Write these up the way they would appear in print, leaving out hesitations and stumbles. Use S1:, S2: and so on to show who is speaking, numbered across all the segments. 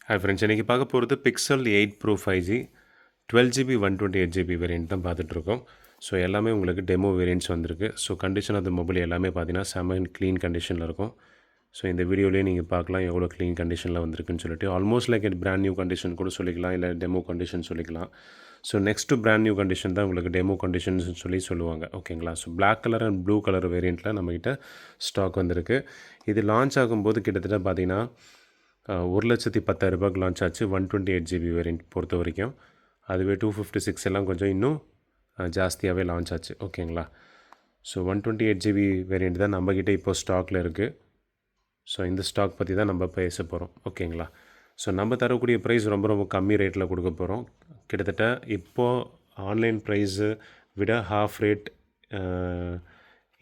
S1: Hi friends, இன்றைக்கி பார்க்க போகிறது pixel 8 bro 5G 12GB 128GB variant தான் பார்த்துட்ருக்கோம். ஸோ எல்லாமே உங்களுக்கு டெமோ வேரியண்ட்ஸ் வந்திருக்கு. So condition of the mobile எல்லாமே பார்த்தீங்கன்னா செம க்ளீன் கண்டிஷனில் இருக்கும். ஸோ இந்த வீடியோலேயே நீங்கள் பார்க்கலாம் எவ்வளோ க்ளீன் கண்டிஷனில் வந்திருக்குன்னு சொல்லிட்டு. Almost like brand new condition கூட சொல்லிக்கலாம், இல்லை டெமோ கண்டிஷன் சொல்லிக்கலாம். So next brand new condition தான் உங்களுக்கு டெமோ கண்டிஷன்ஸ் சொல்லுவாங்க. ஓகேங்களா? So black colour and blue colour வேரியண்ட்டில் நம்மக்கிட்ட ஸ்டாக் வந்திருக்கு. இது லான்ச் ஆகும்போது கிட்டத்தட்ட பார்த்தீங்கன்னா 1,10,000 லான்ச் ஆச்சு 128GB வேரியண்ட் பொறுத்த வரைக்கும். அதுவே 256 எல்லாம் கொஞ்சம் இன்னும் ஜாஸ்தியாகவே லான்ச் ஆச்சு. ஓகேங்களா? ஸோ 128GB வேரியண்ட் தான் நம்மக்கிட்ட இப்போ ஸ்டாக்கில் இருக்குது. ஸோ இந்த ஸ்டாக் பற்றி தான் நம்ம பேச போகிறோம். ஓகேங்களா? ஸோ நம்ம தரக்கூடிய ப்ரைஸ் ரொம்ப ரொம்ப கம்மி ரேட்டில் கொடுக்க போகிறோம். கிட்டத்தட்ட இப்போது ஆன்லைன் ப்ரைஸு விட ஹாஃப் ரேட்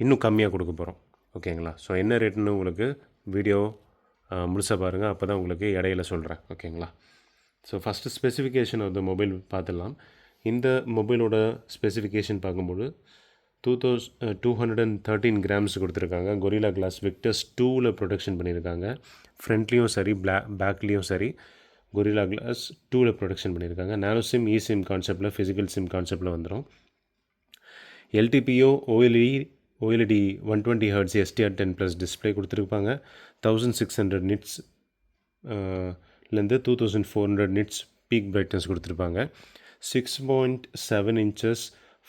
S1: இன்னும் கம்மியாக கொடுக்க போகிறோம். ஓகேங்களா? ஸோ என்ன ரேட்டுன்னு உங்களுக்கு வீடியோ முழுசாக பாருங்கள், அப்போ தான் உங்களுக்கு இடையில சொல்கிறேன். ஓகேங்களா? So first specification of the mobile பார்த்துடலாம். இந்த மொபைலோட ஸ்பெசிஃபிகேஷன் பார்க்கும்போது 213 கிராம்ஸ் கொடுத்துருக்காங்க. கொரில்லா கிளாஸ் விக்டர்ஸ் 2ல் ப்ரொடெக்ஷன் பண்ணியிருக்காங்க. ஃப்ரண்ட்லேயும் சரி பேக்லேயும் சரி கொரில்லா கிளாஸ் 2ல் ப்ரொடெக்ஷன் பண்ணியிருக்காங்க. நானோ சிம் சிம் கான்செப்டில் ஃபிசிக்கல் சிம் கான்செப்டில் வந்துடும். LTPO OLED 120Hz STR10+ display கொடுத்துருப்பாங்க. 1600 நிட்ஸ் லேருந்து 2400 நிட்ஸ் பீக் பிரைட்னஸ் கொடுத்துருப்பாங்க. 6.7 inches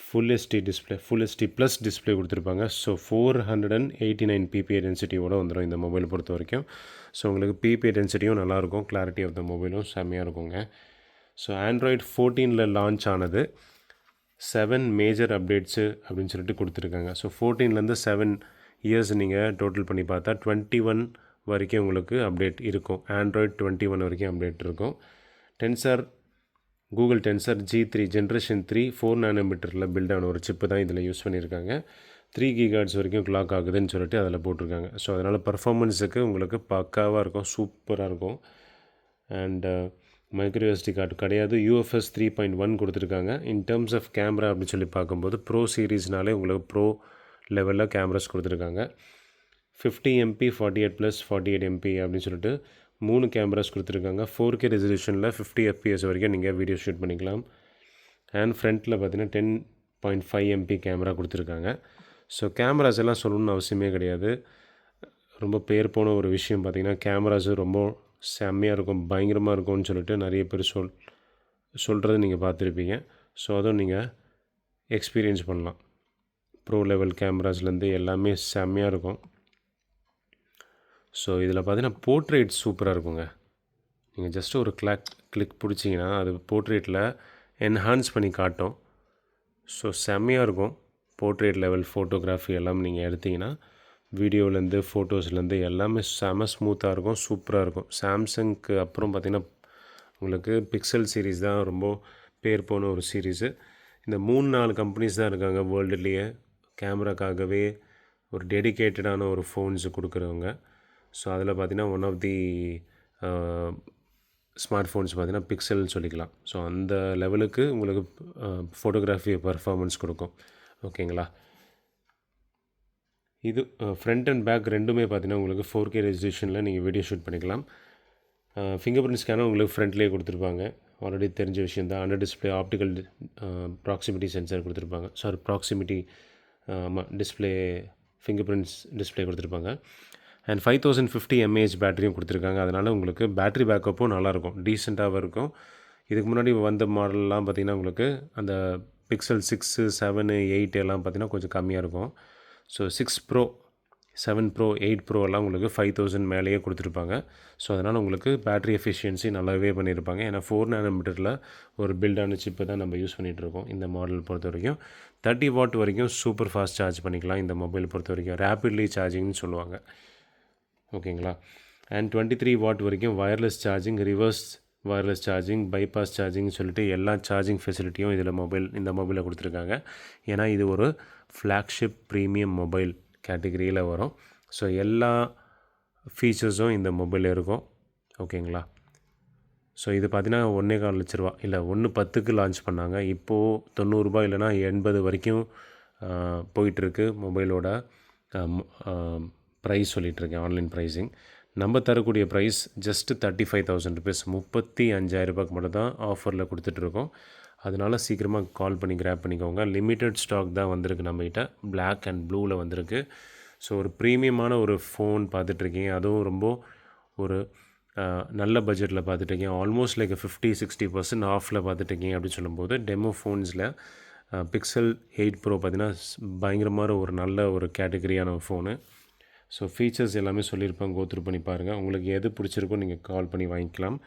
S1: full HD display, full HD plus display கொடுத்துருப்பாங்க. ஸோ 489 PPI டென்சிட்டியோடு வந்துடும் இந்த மொபைல் பொறுத்த வரைக்கும். ஸோ உங்களுக்கு PPI டென்சிட்டியும் நல்லாயிருக்கும், கிளாரிட்டி ஆஃப் த மொபைலும் செம்மையாக இருக்குங்க. ஸோ ஆண்ட்ராய்டு 14ல் லான்ச் ஆனது. 7 மேஜர் அப்டேட்ஸு அப்படின்னு சொல்லிட்டு கொடுத்துருக்காங்க. ஸோ 14லேருந்து 7 இயர்ஸ் நீங்கள் டோட்டல் பண்ணி பார்த்தா 21 வரைக்கும் உங்களுக்கு அப்டேட் இருக்கும். ஆண்ட்ராய்டு 21 வரைக்கும் அப்டேட் இருக்கும். கூகுள் டென்சர் G3 ஜென்ரேஷன் 3 4 நானோமீட்டரில் பில்ட் ஆன ஒரு சிப்பு தான் இதில் யூஸ் பண்ணியிருக்காங்க. 3 GHz வரைக்கும் கிளாக் ஆகுதுன்னு சொல்லிட்டு அதில் போட்டிருக்காங்க. ஸோ அதனால் பர்ஃபார்மன்ஸுக்கு உங்களுக்கு பக்காவாக இருக்கும், சூப்பராக இருக்கும். அண்ட் மைக்ரோ SD கார்டு கிடையாது. UFS 3.1 கொடுத்துருக்காங்க. இன் டேர்ம்ஸ் ஆஃப் கேமரா அப்படின்னு சொல்லி பார்க்கும்போது ப்ரோ சீரீஸ்னாலே உங்களுக்கு ப்ரோ லெவலில் கேமராஸ் கொடுத்துருக்காங்க. 50 MP 48+ 48 MP அப்படின்னு சொல்லிட்டு 3 கேமராஸ் கொடுத்துருக்காங்க. 4K ரெசல்யூஷனில் 50 FPS வரைக்கும் நீங்கள் வீடியோ ஷூட் பண்ணிக்கலாம். அண்ட் ஃப்ரண்ட்டில் பார்த்தீங்கன்னா 10.5 MP கேமரா கொடுத்துருக்காங்க. ஸோ கேமராஸ் எல்லாம் சொல்லணும்னு அவசியமே கிடையாது. ரொம்ப பேர் போன ஒரு விஷயம் பார்த்திங்கன்னா கேமராஸு ரொம்ப செம்மையாக இருக்கும், பயங்கரமாக இருக்கும்னு சொல்லிட்டு நிறைய பேர் சொல்கிறது நீங்கள் பார்த்துருப்பீங்க. ஸோ அதுவும் நீங்கள் எக்ஸ்பீரியன்ஸ் பண்ணலாம். ப்ரோ லெவல் கேமராஸ்லேருந்து எல்லாமே செம்மையாக இருக்கும். ஸோ இதில் பார்த்தீங்கன்னா போர்ட்ரேட் சூப்பராக இருக்குங்க. நீங்கள் ஜஸ்ட் ஒரு கிளிக் பிடிச்சிங்கன்னா அது போர்ட்ரேட்டில் என்ஹான்ஸ் பண்ணி காட்டும். ஸோ செம்மையாக இருக்கும். போர்ட்ரேட் லெவல் ஃபோட்டோகிராஃபி எல்லாம் நீங்கள் எடுத்திங்கன்னா வீடியோலேருந்து ஃபோட்டோஸ்லேருந்து எல்லாமே செம ஸ்மூத்தாக இருக்கும், சூப்பராக இருக்கும். சாம்சங்க்கு அப்புறம் பார்த்திங்கன்னா உங்களுக்கு பிக்சல் சீரீஸ் தான் ரொம்ப பேர் போன ஒரு சீரீஸு. இந்த 3-4 கம்பெனிஸ் தான் இருக்காங்க வேர்ல்டுலேயே கேமராக்காகவே ஒரு டெடிக்கேட்டடான ஒரு ஃபோன்ஸு கொடுக்குறவங்க. ஸோ அதில் பார்த்திங்கன்னா one of the smart phones பார்த்திங்கன்னா பிக்சல்னு சொல்லிக்கலாம். ஸோ அந்த லெவலுக்கு உங்களுக்கு ஃபோட்டோகிராஃபி பர்ஃபார்மன்ஸ் கொடுக்கும். ஓகேங்களா? இது ஃப்ரண்ட் அண்ட் பேக் ரெண்டுமே பார்த்திங்கன்னா உங்களுக்கு 4K ரெசல்யூஷனில் நீங்கள் வீடியோ ஷூட் பண்ணிக்கலாம். ஃபிங்கர் பிரிண்ட் ஸ்கேனர் உங்களுக்கு ஃப்ரண்ட்லேயே கொடுத்துருப்பாங்க. ஆல்ரெடி தெரிஞ்ச விஷயம் தான். Under display optical proximity sensor கொடுத்துருப்பாங்க. Proximity display fingerprints display கொடுத்துருப்பாங்க. அண்ட் 5050 mAh பேட்டரியும் கொடுத்துருக்காங்க. அதனால் உங்களுக்கு பேட்ரி பேக்கப்பும் நல்லாயிருக்கும், டீசெண்டாகவும் இருக்கும். இதுக்கு முன்னாடி வந்த மாடல்லாம் பார்த்திங்கன்னா உங்களுக்கு அந்த பிக்சல் 6, 7, 8 எல்லாம் பார்த்திங்கன்னா கொஞ்சம் கம்மியாக இருக்கும். ஸோ 6 Pro, 7 Pro, 8 Pro எல்லாம் உங்களுக்கு 5000 மேலேயே கொடுத்துருப்பாங்க. ஸோ அதனால் உங்களுக்கு பேட்ரி எஃபிஷியன்சி நல்லாவே பண்ணியிருப்பாங்க. ஏன்னா 4 நானோமீட்டரில் ஒரு பில்டான சிப்பை தான் நம்ம யூஸ் பண்ணிகிட்ருக்கோம். இந்த மாடல் பொறுத்த வரைக்கும் 30 வாட் வரைக்கும் சூப்பர் ஃபாஸ்ட் சார்ஜ் பண்ணிக்கலாம். இந்த மொபைல் பொறுத்த வரைக்கும் ரேப்பிட்லி சார்ஜிங்னு சொல்லுவாங்க. ஓகேங்களா? அண்ட் 23 வாட் வரைக்கும் wireless charging, reverse wireless charging, bypass charging சொல்லிட்டு எல்லா சார்ஜிங் ஃபெசிலிட்டியும் இந்த மொபைலில் கொடுத்துருக்காங்க. ஏன்னா இது ஒரு ஃப்ளாக்ஷிப் ப்ரீமியம் மொபைல் கேட்டகரியில் வரும். ஸோ எல்லா ஃபீச்சர்ஸும் இந்த மொபைலில் இருக்கும். ஓகேங்களா? ஸோ இது பார்த்திங்கன்னா 1.25 லட்ச ரூபா, இல்லை 1.10க்கு லான்ச் பண்ணாங்க. இப்போது 90 ரூபாய் இல்லைனா 80 வரைக்கும் போயிட்டுருக்கு மொபைலோட ப்ரைஸ் சொல்லிகிட்ருக்கேன், ஆன்லைன் ப்ரைஸிங். நம்ம தரக்கூடிய ப்ரைஸ் ஜஸ்ட்டு 35,000 ருபீஸ், 35,000 மட்டும் தான் ஆஃபரில் கொடுத்துட்ருக்கோம். அதனால சீக்கிரமாக கால் பண்ணி கிராப் பண்ணிக்கோங்க. லிமிட்டட் ஸ்டாக் தான் வந்திருக்கு நம்மகிட்ட, பிளாக் அண்ட் ப்ளூவில் வந்திருக்கு. ஸோ ஒரு ப்ரீமியமான ஒரு ஃபோன் பார்த்துட்ருக்கீங்க, அதுவும் ரொம்ப ஒரு நல்ல பட்ஜெட்டில் பார்த்துட்ருக்கீங்க, ஆல்மோஸ்ட் லைக் 50-60% ஆஃபில் பார்த்துட்ருக்கீங்க அப்படின்னு சொல்லும்போது, டெமோ ஃபோன்ஸில் பிக்சல் 8 ப்ரோ பார்த்திங்கன்னா பயங்கரமான ஒரு நல்ல ஒரு கேட்டகரியான ஃபோனு. ஸோ ஃபீச்சர்ஸ் எல்லாமே சொல்லியிருப்பாங்க, கோத்ரூ பண்ணி பாருங்கள். உங்களுக்கு எது பிடிச்சிருக்கோ நீங்கள் கால் பண்ணி வாங்கிக்கலாம்.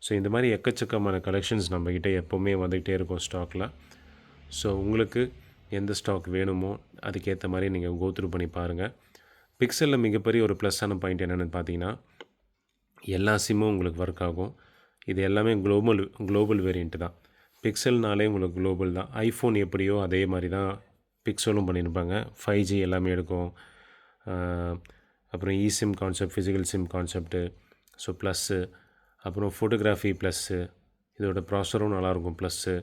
S1: ஸோ இந்த மாதிரி எக்கச்சக்கமான கலெக்ஷன்ஸ் நம்மக்கிட்ட எப்போவுமே வந்துக்கிட்டே இருக்கும் ஸ்டாக்கில். ஸோ உங்களுக்கு எந்த ஸ்டாக் வேணுமோ அதுக்கேற்ற மாதிரி நீங்கள் கோத்ரூ பண்ணி பாருங்கள். பிக்சலில் மிகப்பெரிய ஒரு ப்ளஸ்ஸான பாயிண்ட் என்னென்னு பார்த்தீங்கன்னா, எல்லா சிம்மும் உங்களுக்கு ஒர்க் ஆகும். இது எல்லாமே குளோபல் வேரியண்ட்டு தான். பிக்சல்னாலே உங்களுக்கு குளோபல் தான். ஐஃபோன் எப்படியோ அதே மாதிரி தான் பிக்சலும் பண்ணியிருப்பாங்க. 5G எல்லாமே எடுக்கும். அப்புறம் eSIM concept, physical sim concept, so plus, அப்புறம் ஃபோட்டோகிராஃபி ப்ளஸ்ஸு, இதோட ப்ராசரும் நல்லாயிருக்கும் ப்ளஸ்ஸு,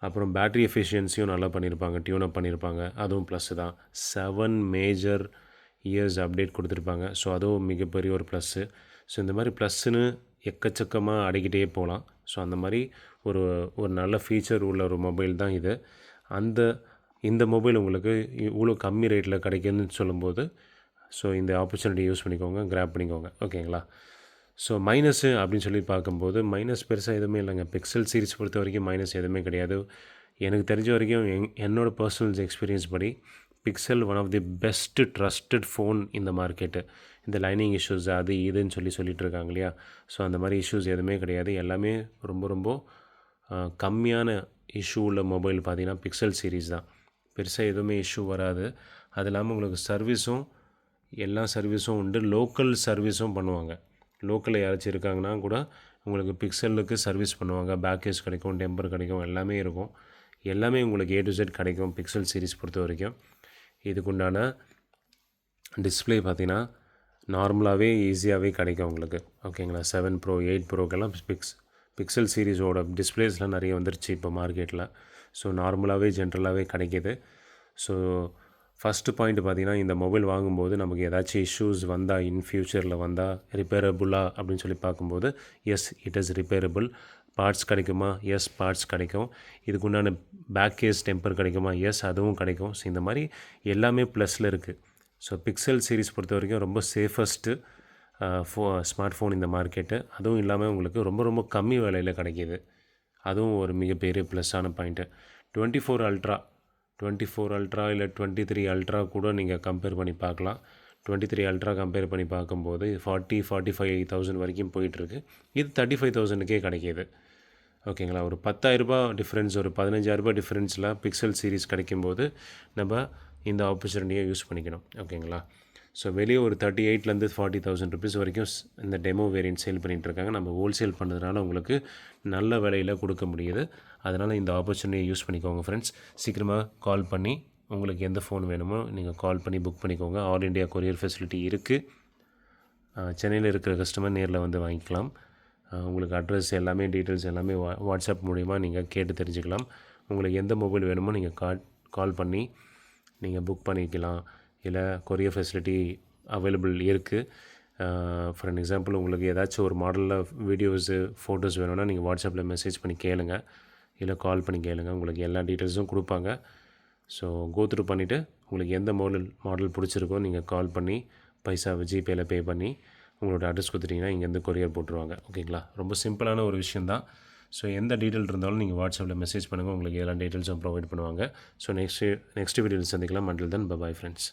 S1: அப்புறம் பேட்ரி எஃபிஷியன்சியும் நல்லா பண்ணியிருப்பாங்க, டியூனப் பண்ணியிருப்பாங்க, அதுவும் ப்ளஸ்ஸு தான். 7 மேஜர் இயர்ஸ் அப்டேட் கொடுத்துருப்பாங்க. ஸோ அதுவும் மிகப்பெரிய ஒரு ப்ளஸ்ஸு. ஸோ இந்த மாதிரி ப்ளஸ்ஸுன்னு எக்கச்சக்கமாக அடிக்கிட்டே போகலாம். ஸோ அந்த மாதிரி ஒரு நல்ல ஃபீச்சர் உள்ள ஒரு மொபைல் தான் இது. இந்த மொபைல் உங்களுக்கு இவ்வளோ கம்மி ரேட்டில் கிடைக்குதுன்னு சொல்லும்போது, ஸோ இந்த ஆப்பர்ச்சுனிட்டி யூஸ் பண்ணிக்கோங்க, கிராப் பண்ணிக்கோங்க, ஓகேங்களா? ஸோ மைனஸு அப்படின்னு சொல்லி பார்க்கும்போது, மைனஸ் பெருசாக எதுவுமே இல்லைங்க. பிக்சல் சீரிஸ் பொறுத்த வரைக்கும் மைனஸ் எதுவுமே கிடையாது. எனக்கு தெரிஞ்ச வரைக்கும் என்னோடய பர்சனல் எக்ஸ்பீரியன்ஸ் படி Pixel one of the best trusted phone இந்த மார்க்கெட்டு. இந்த லைனிங் இஷ்யூஸ் அது இதுன்னு சொல்லிட்டு இருக்காங்க இல்லையா? ஸோ அந்த மாதிரி இஷ்யூஸ் எதுவுமே கிடையாது. எல்லாமே ரொம்ப கம்மியான இஷ்யூ உள்ள மொபைல் பார்த்திங்கன்னா பிக்சல் சீரிஸ் தான். பெருசாக எதுவுமே இஷ்யூ வராது. அது இல்லாமல் உங்களுக்கு சர்வீஸும் எல்லா சர்வீஸும் உண்டு. லோக்கல் சர்வீஸும் பண்ணுவாங்க. லோக்கலில் யாராச்சும் இருக்காங்கன்னா கூட உங்களுக்கு பிக்சலுக்கு சர்வீஸ் பண்ணுவாங்க. பேக்கேஜ் கிடைக்கும், டெம்பர் கிடைக்கும், எல்லாமே இருக்கும். எல்லாமே உங்களுக்கு A to Z கிடைக்கும் பிக்சல் சீரிஸ் பொறுத்த வரைக்கும். இதுக்குண்டான டிஸ்பிளே பார்த்திங்கன்னா நார்மலாகவே ஈஸியாகவே கிடைக்கும் உங்களுக்கு, ஓகேங்களா? 7 ப்ரோ 8 ப்ரோக்கெல்லாம் பிக்சல் சீரிஸோட டிஸ்பிளேஸ்லாம் நிறைய வந்துருச்சு இப்போ மார்க்கெட்டில். ஸோ நார்மலாகவே ஜென்ரலாகவே கிடைக்கிது. ஸோ ஃபஸ்ட்டு பாயிண்ட் பார்த்திங்கன்னா, இந்த மொபைல் வாங்கும்போது நமக்கு ஏதாச்சும் இஷ்யூஸ் வந்தால், இன் ஃப்யூச்சரில் வந்தால் ரிப்பேரபுளா அப்படின்னு சொல்லி பார்க்கும்போது, S it is repairable. Parts கிடைக்குமா? எஸ் பார்ட்ஸ் கிடைக்கும். இதுக்குண்டான பேக்கேஜ் டெம்பர் கிடைக்குமா? எஸ் அதுவும் கிடைக்கும். ஸோ இந்த மாதிரி எல்லாமே ப்ளஸில் இருக்குது. ஸோ பிக்சல் சீரிஸ் பொறுத்த வரைக்கும் ரொம்ப சேஃபஸ்ட்டு ஸ்மார்ட் ஃபோன் இந்த மார்க்கெட்டு. அதுவும் இல்லாமல் உங்களுக்கு ரொம்ப கம்மி விலையில் கிடைக்கிது. அதுவும் ஒரு மிகப்பெரிய ப்ளஸ்ஸான பாயிண்ட்டு. 24 அல்ட்ரா இல்லை 23 அல்ட்ரா கூட நீங்கள் கம்பேர் பண்ணி பார்க்கலாம். 23 அல்ட்ரா கம்பேர் பண்ணி பார்க்கும்போது 40-45,000 வரைக்கும் போயிட்டுருக்கு. இது 35,000க்கே கிடைக்கிது, ஓகேங்களா? ஒரு 10,000 டிஃப்ரென்ஸ், ஒரு 15,000 டிஃப்ரென்ஸில் பிக்சல் சீரிஸ் கிடைக்கும்போது நம்ம இந்த ஆப்பர்ச்சுனிட்டியை யூஸ் பண்ணிக்கணும், ஓகேங்களா? ஸோ வெளியே ஒரு 38,000 40,000 ருபீஸ் வரைக்கும் இந்த டெமோ வேரியன்ட் சேல் பண்ணிகிட்ருக்காங்க. நம்ம ஹோல்சேல் பண்ணுறதுனால உங்களுக்கு நல்ல விலையில் கொடுக்க முடியுது. அதனால் இந்த ஆப்பர்ச்சுனிட்டியை யூஸ் பண்ணிக்கோங்க ஃப்ரெண்ட்ஸ். சீக்கிரமாக கால் பண்ணி உங்களுக்கு எந்த ஃபோன் வேணுமோ நீங்கள் கால் பண்ணி புக் பண்ணிக்கோங்க. ஆல் இண்டியா கொரியர் ஃபெசிலிட்டி இருக்குது. சென்னையில் இருக்கிற கஸ்டமர் நேரில் வந்து வாங்கிக்கலாம். உங்களுக்கு அட்ரஸ் எல்லாமே டீட்டெயில்ஸ் எல்லாமே வாட்ஸ்அப் மூலிமா நீங்கள் கேட்டு தெரிஞ்சுக்கலாம். உங்களுக்கு எந்த மொபைல் வேணுமோ நீங்கள் கால் பண்ணி நீங்கள் புக் பண்ணிக்கலாம். இல்லை கொரியர் ஃபெசிலிட்டி அவைலபிள் இருக்குது. ஃபார் அன் எக்ஸாம்பிள் உங்களுக்கு ஏதாச்சும் ஒரு மாடலில் வீடியோஸு ஃபோட்டோஸ் வேணும்னா நீங்கள் வாட்ஸ்அப்பில் மெசேஜ் பண்ணி கேளுங்க, இல்லை கால் பண்ணி கேளுங்க. உங்களுக்கு எல்லா டீட்டெயில்ஸும் கொடுப்பாங்க. ஸோ கோத்ரூ பண்ணிவிட்டு உங்களுக்கு எந்த மாடல் பிடிச்சிருக்கோ நீங்கள் கால் பண்ணி பைசாவை ஜிபேயில் பே பண்ணி உங்களோட அட்ரஸ் கொடுத்துட்டிங்கன்னா இங்கேருந்து கொரியர் போட்டுருவாங்க, ஓகேங்களா? ரொம்ப சிம்பிளான ஒரு விஷயந்தான். ஸோ எந்த டீட்டெயில் இருந்தாலும் நீங்கள் வாட்ஸ்அப்பில் மெசேஜ் பண்ணுங்கள். உங்களுக்கு எல்லா டீட்டெயில்ஸும் ப்ரொவைட் பண்ணுவாங்க. ஸோ நெக்ஸ்ட் வீடியோவில் சந்திக்கலாம். Until then bye friends.